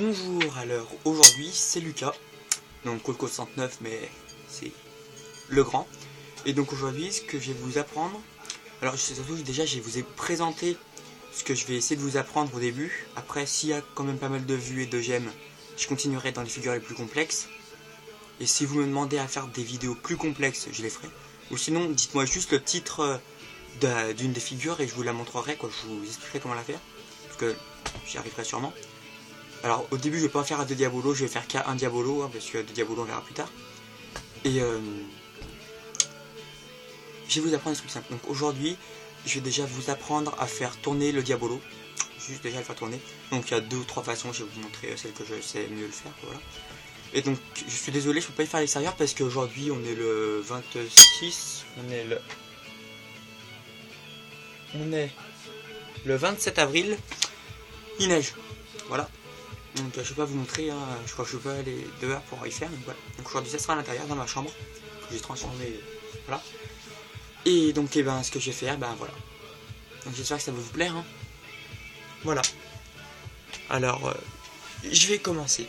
Bonjour, alors aujourd'hui c'est Lucas, donc Colco 69 mais c'est le grand. Et donc aujourd'hui ce que je vais vous apprendre, alors surtout déjà je vous ai présenté ce que je vais essayer de vous apprendre au début. Après s'il y a quand même pas mal de vues et de j'aime, je continuerai dans les figures les plus complexes. Et si vous me demandez à faire des vidéos plus complexes, je les ferai. Ou sinon dites-moi juste le titre d'une des figures et je vous la montrerai, quoi. Je vous expliquerai comment la faire, parce que j'y arriverai sûrement. Alors au début je vais pas faire à 2 diabolos, je vais faire qu'à 1 diabolo, hein, parce que 2 diabolos on verra plus tard. Et je vais vous apprendre des trucs simples. Donc aujourd'hui je vais déjà vous apprendre à faire tourner le diabolo. Juste déjà le faire tourner. Donc il y a 2 ou 3 façons, je vais vous montrer celle que je sais mieux le faire. Voilà. Et donc je suis désolé, je peux pas y faire à l'extérieur parce qu'aujourd'hui on est le 26, on est le 27 avril, il neige. Voilà. Donc je vais pas vous montrer, hein. Je crois que je peux aller dehors pour y faire. Donc, voilà. Donc aujourd'hui ça sera à l'intérieur dans ma chambre que j'ai transformé. Voilà. Et donc ce que je vais faire, voilà. Donc j'espère que ça va vous plaire. Hein. Voilà. Alors je vais commencer.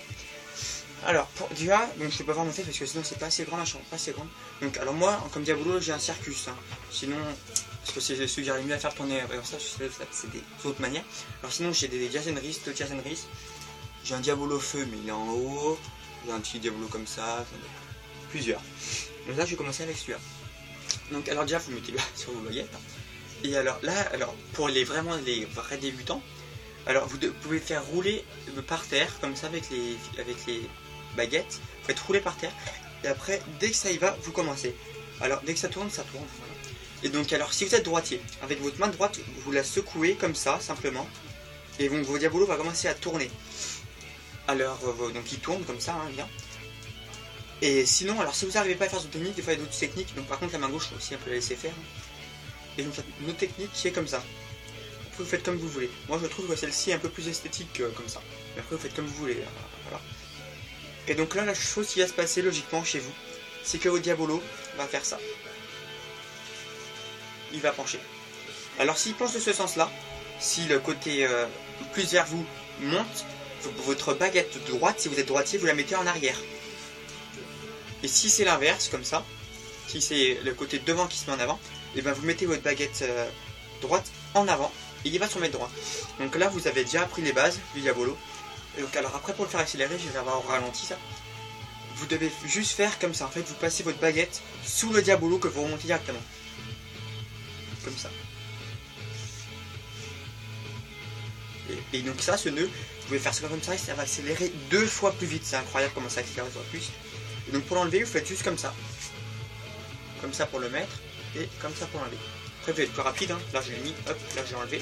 Alors pour déjà, donc je peux pas vraiment faire parce que sinon c'est pas assez grand la chambre, pas assez grande. Donc alors moi comme diabolo j'ai un circus. Hein. Sinon parce que c'est celui que j'arrive mieux à faire tourner avec ça, c'est des autres manières. Alors sinon j'ai des Jazenris, 2 Jazenris. J'ai un diabolo feu mais il est en haut. J'ai un petit diabolo comme ça. Plusieurs. Donc là je vais commencer avec celui-là. Donc alors déjà vous mettez sur vos baguettes. Et alors là, pour les vrais débutants, alors vous pouvez faire rouler par terre comme ça avec les baguettes. Vous faites rouler par terre. Et après dès que ça y va, vous commencez. Alors dès que ça tourne, ça tourne. Voilà. Et donc alors si vous êtes droitier, avec votre main droite, vous la secouez comme ça simplement. Et donc vos diabolos va commencer à tourner. Alors donc il tourne comme ça, hein, bien. Et sinon, alors si vous n'arrivez pas à faire cette technique, des fois il y a d'autres techniques. Donc par contre la main gauche aussi un peu la laisser faire. Et donc une autre technique qui est comme ça. Après vous faites comme vous voulez. Moi je trouve que celle-ci est un peu plus esthétique comme ça. Mais après vous faites comme vous voulez. Voilà. Et donc là la chose qui va se passer logiquement chez vous, c'est que votre diabolo va faire ça. Il va pencher. Alors s'il penche de ce sens-là, si le côté plus vers vous monte, votre baguette droite, si vous êtes droitier, vous la mettez en arrière. Et si c'est l'inverse, comme ça, si c'est le côté devant qui se met en avant, et vous mettez votre baguette droite en avant, et il va se remettre droit. Donc là, vous avez déjà appris les bases du diabolo. Et donc alors après, pour le faire accélérer, je vais avoir ralenti ça. Vous devez juste faire comme ça. En fait, vous passez votre baguette sous le diabolo que vous remontez directement. Comme ça. Et donc ça, ce nœud, vous pouvez faire ça comme ça et ça va accélérer 2 fois plus vite. C'est incroyable comment ça accélère 2 fois plus. Et donc pour l'enlever, vous faites juste comme ça. Comme ça pour le mettre et comme ça pour l'enlever. Après, vous allez être plus rapide. Hein. Là, je l'ai mis, hop, là, je l'ai enlevé.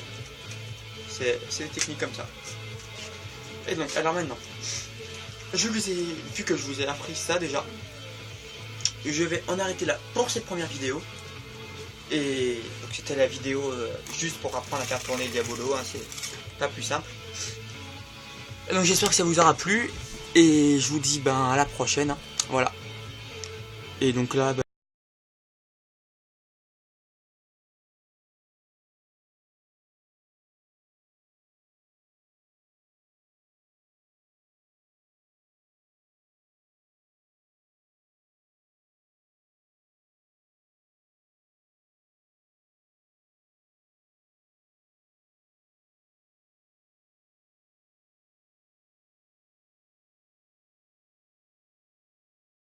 C'est des techniques comme ça. Et donc, alors maintenant, vu que je vous ai appris ça déjà, je vais en arrêter là pour cette première vidéo. Et donc c'était la vidéo juste pour apprendre à faire tourner le diabolo, hein, c'est pas plus simple. Et donc j'espère que ça vous aura plu et je vous dis à la prochaine, hein, voilà. Et donc là